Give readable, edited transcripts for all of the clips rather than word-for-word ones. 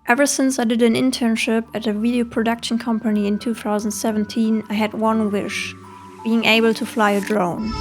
Ever since I did an internship at a video production company in 2017, I had one wish: being able to fly a drone.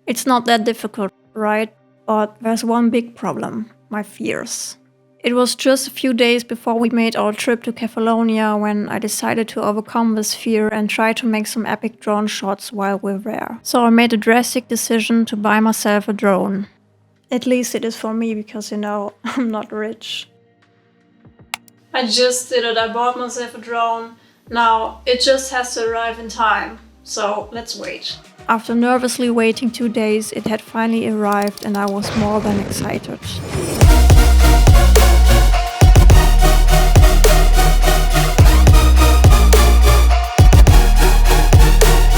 It's not that difficult, right? But there's one big problem: my fears. It was just a few days before we made our trip to Kefalonia when I decided to overcome this fear and try to make some epic drone shots while we're there. So I made a drastic decision to buy myself a drone. At least it is for me, because I'm not rich. I just did it. I bought myself a drone. Now it just has to arrive in time. So let's wait. After nervously waiting 2 days, it had finally arrived and I was more than excited.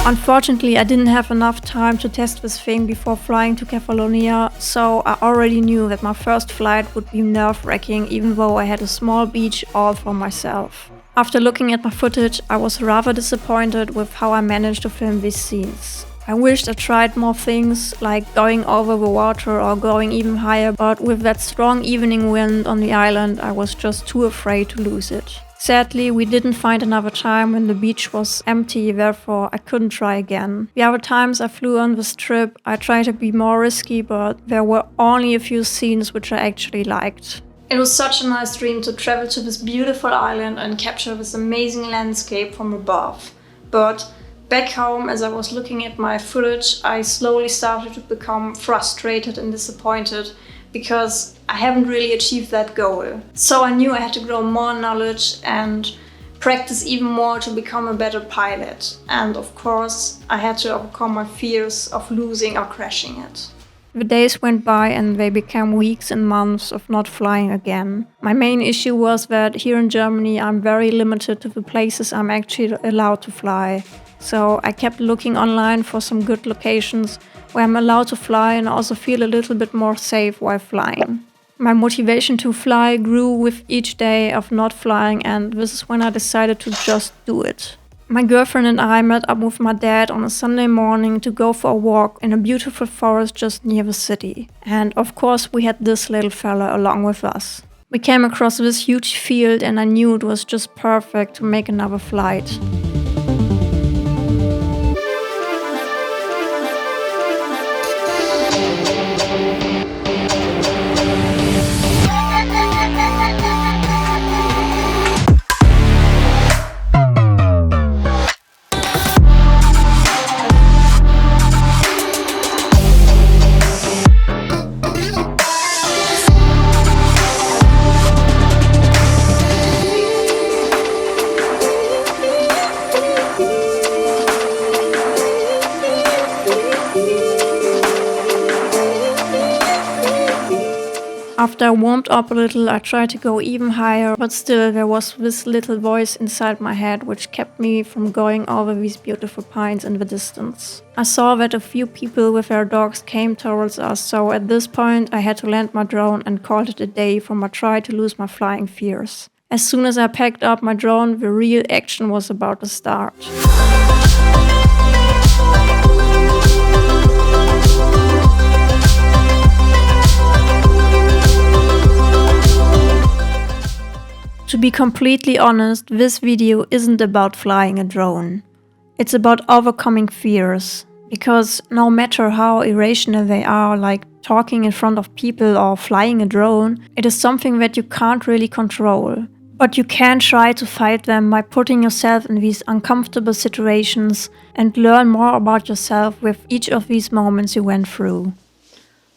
Unfortunately, I didn't have enough time to test this thing before flying to Kefalonia, so I already knew that my first flight would be nerve-wracking, even though I had a small beach all for myself. After looking at my footage, I was rather disappointed with how I managed to film these scenes. I wished I tried more things, like going over the water or going even higher, but with that strong evening wind on the island, I was just too afraid to lose it. Sadly, we didn't find another time when the beach was empty, therefore I couldn't try again. The other times I flew on this trip, I tried to be more risky, but there were only a few scenes which I actually liked. It was such a nice dream to travel to this beautiful island and capture this amazing landscape from above. But back home, as I was looking at my footage, I slowly started to become frustrated and disappointed because I haven't really achieved that goal. So I knew I had to grow more knowledge and practice even more to become a better pilot. And of course, I had to overcome my fears of losing or crashing it. The days went by and they became weeks and months of not flying again. My main issue was that here in Germany I'm very limited to the places I'm actually allowed to fly. So I kept looking online for some good locations where I'm allowed to fly and also feel a little bit more safe while flying. My motivation to fly grew with each day of not flying, and this is when I decided to just do it. My girlfriend and I met up with my dad on a Sunday morning to go for a walk in a beautiful forest just near the city. And of course we had this little fella along with us. We came across this huge field and I knew it was just perfect to make another flight. After I warmed up a little, I tried to go even higher, but still there was this little voice inside my head which kept me from going over these beautiful pines in the distance. I saw that a few people with their dogs came towards us, so at this point I had to land my drone and called it a day for my try to lose my flying fears. As soon as I packed up my drone, the real action was about to start. To be completely honest, this video isn't about flying a drone. It's about overcoming fears. Because no matter how irrational they are, like talking in front of people or flying a drone, it is something that you can't really control. But you can try to fight them by putting yourself in these uncomfortable situations and learn more about yourself with each of these moments you went through.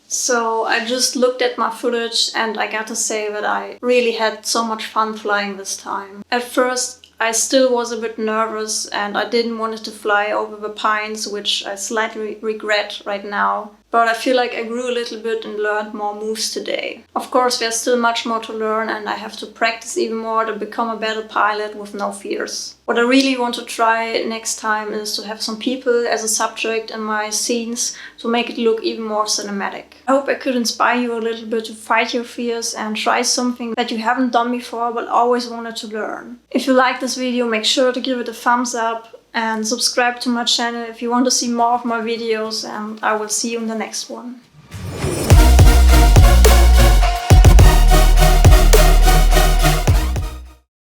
So I just looked at my footage and I got to say that I really had so much fun flying this time. At first I still was a bit nervous and I didn't want it to fly over the pines, which I slightly regret right now. But I feel like I grew a little bit and learned more moves today. Of course, there's still much more to learn and I have to practice even more to become a better pilot with no fears. What I really want to try next time is to have some people as a subject in my scenes to make it look even more cinematic. I hope I could inspire you a little bit to fight your fears and try something that you haven't done before but always wanted to learn. If you like this video, make sure to give it a thumbs up and subscribe to my channel if you want to see more of my videos, and I will see you in the next one.